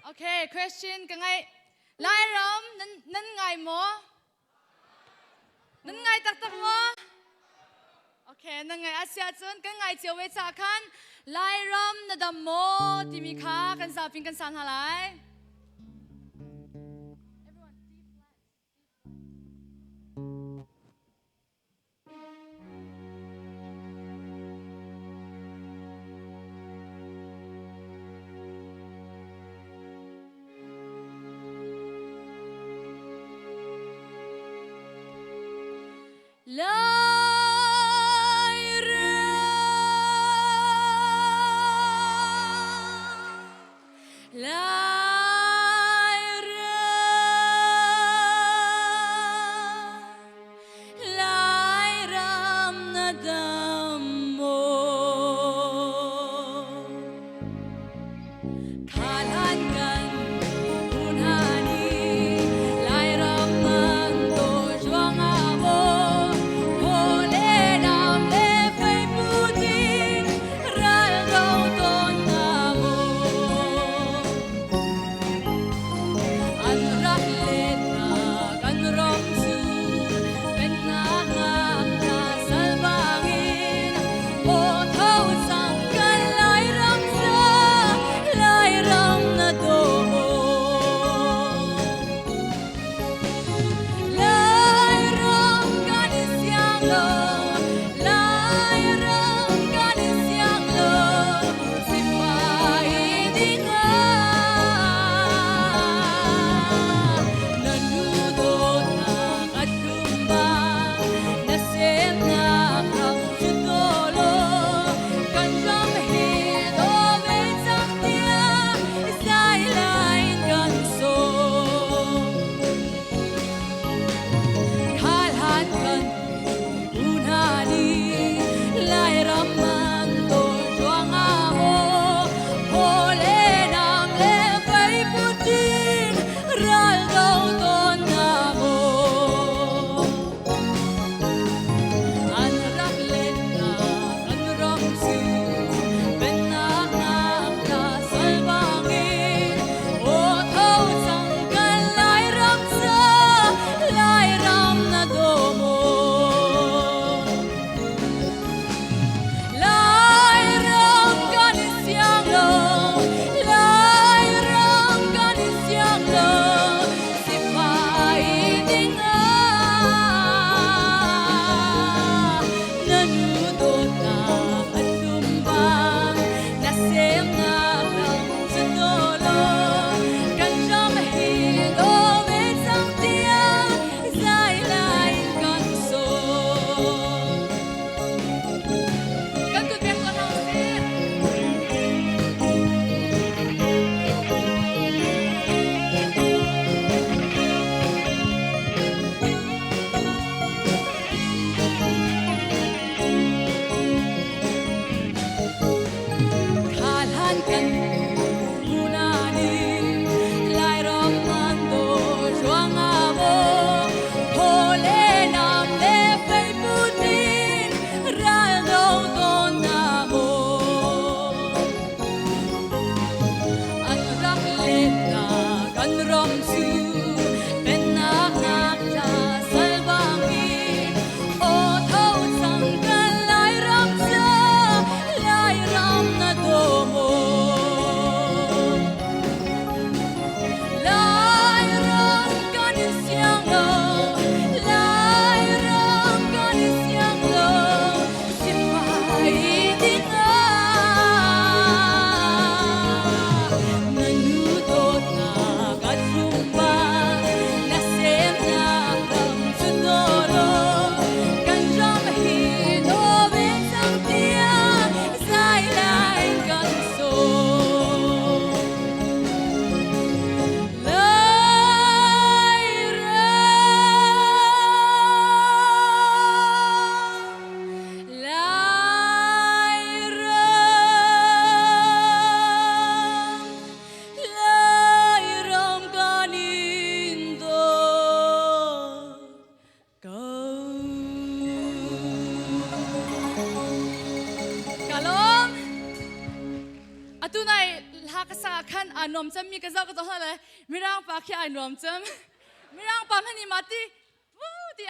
Okay, question cái ngày lai ram nên ngày mo nên ngày tắc tắc mo. Okay, nên ngày Asia chun cái ngày chiều về cha khan lai ram na dam mo ti mi kha kan sa pin kan san halai. Lai ram, lai ram na dam mo. Kalan kan punani, lai ram man to juang abo. สาขันอานอมจำมีกระเจ้าก็ต้องอะไรไม่ร่างปากแค่อานอมจำไม่ร่างปามให้นี่มาตี